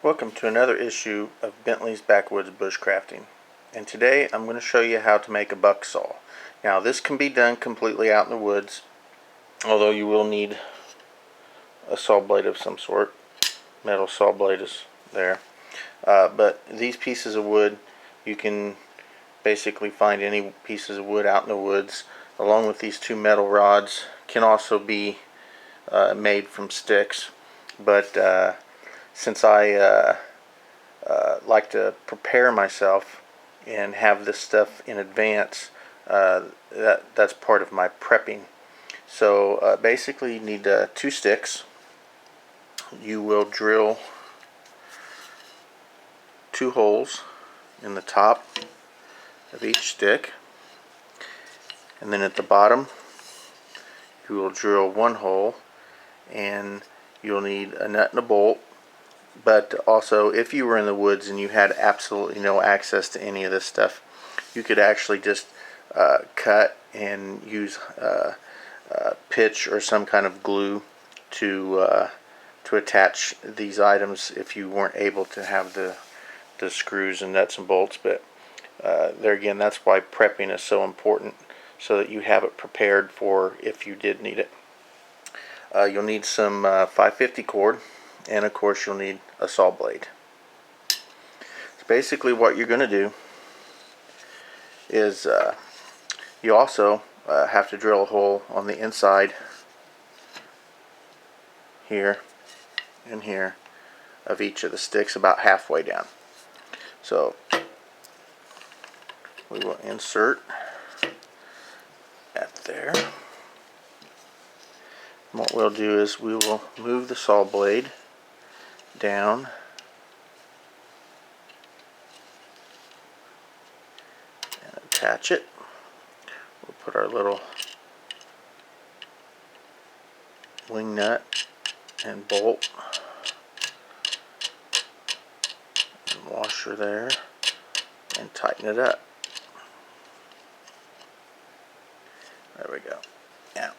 Welcome to another issue of Bentley's Backwoods Bushcrafting, and today I'm going to show you how to make a buck saw. Now this can be done completely out in the woods, although you will need a saw blade of some sort. Metal saw blade is there, but these pieces of wood, you can basically find any pieces of wood out in the woods, along with these two metal rods. Can also be made from sticks, but since I like to prepare myself and have this stuff in advance, that's part of my prepping. So basically you need two sticks. You will drill two holes in the top of each stick, and then at the bottom you will drill one hole, and you'll need a nut and a bolt. But also, if you were in the woods and you had absolutely no access to any of this stuff, you could actually just cut and use pitch or some kind of glue to attach these items if you weren't able to have the screws and nuts and bolts. But there again, that's why prepping is so important, so that you have it prepared for if you did need it. You'll need some 550 cord, and of course you'll need a saw blade. So basically what you're going to do is you also have to drill a hole on the inside here and here of each of the sticks, about halfway down. So we will insert that there. And what we'll do is we will move the saw blade down and attach it. We'll put our little wing nut and bolt and washer there and tighten it up. There we go. Now,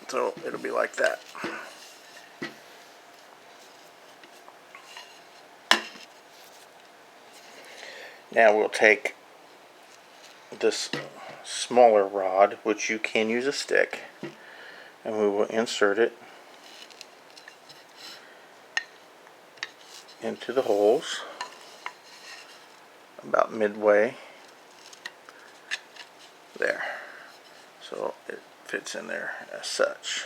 so it'll be like that. Now we'll take this smaller rod, which you can use a stick, and we will insert it into the holes about midway there, so it fits in there as such.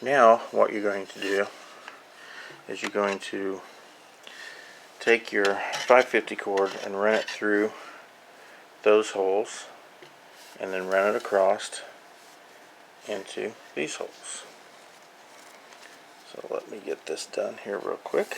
Now what you're going to do is you're going to take your 550 cord and run it through those holes, and then run it across into these holes. So let me get this done here real quick.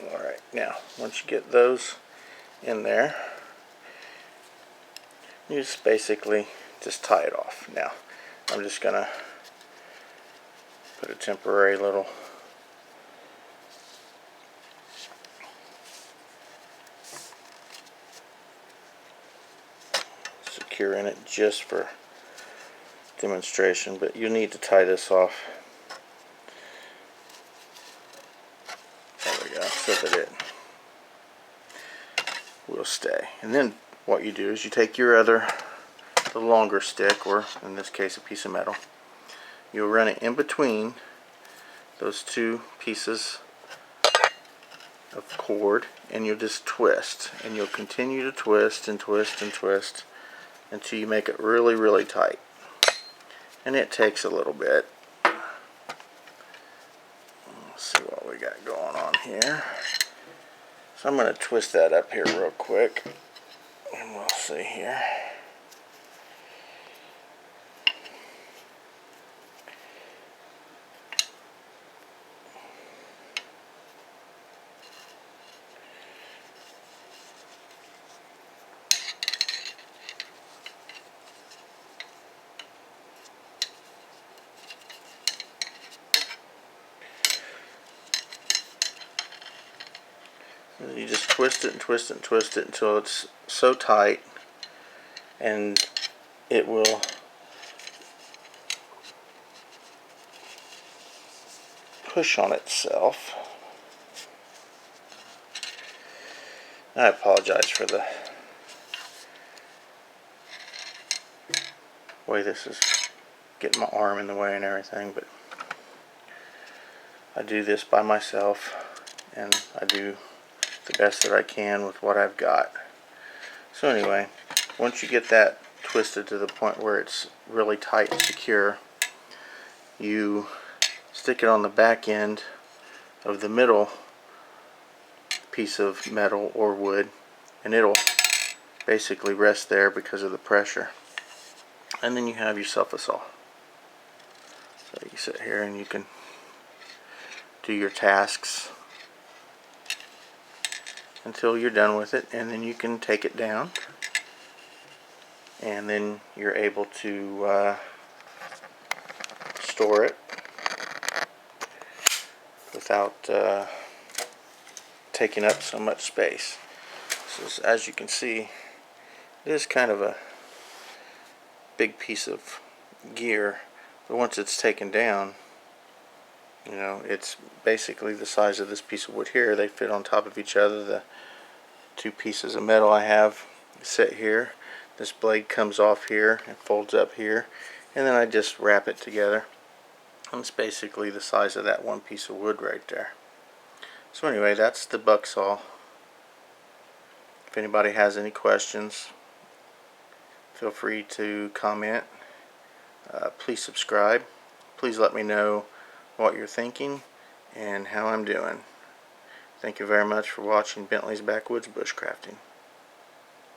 Alright, now once you get those in there, you just basically just tie it off. Now I'm just gonna put a temporary little secure in it just for demonstration, but you need to tie this off. There we go, so that it will stay. And then what you do is you take your the longer stick, or in this case a piece of metal, you'll run it in between those two pieces of cord, and you'll just twist, and you'll continue to twist and twist and twist until you make it really, really tight. And it takes a little bit. Let's see what we got going on here. So I'm going to twist that up here real quick. And we'll see here. You just twist it and twist it and twist it until it's so tight, and it will push on itself. I apologize for the way this is getting my arm in the way and everything, but I do this by myself, and I do the best that I can with what I've got. So anyway, once you get that twisted to the point where it's really tight and secure, you stick it on the back end of the middle piece of metal or wood, and it'll basically rest there because of the pressure. And then you have yourself a saw. So you sit here and you can do your tasks until you're done with it, and then you can take it down, and then you're able to store it without taking up so much space. So as you can see, it is kind of a big piece of gear, but once it's taken down, you know, it's basically the size of this piece of wood here. They fit on top of each other. The two pieces of metal I have set here, this blade comes off here and folds up here, and then I just wrap it together. And it's basically the size of that one piece of wood right there. So anyway, that's the buck saw. If anybody has any questions, feel free to comment. Please subscribe. Please let me know what you're thinking and how I'm doing. Thank you very much for watching Bentley's Backwoods Bushcrafting.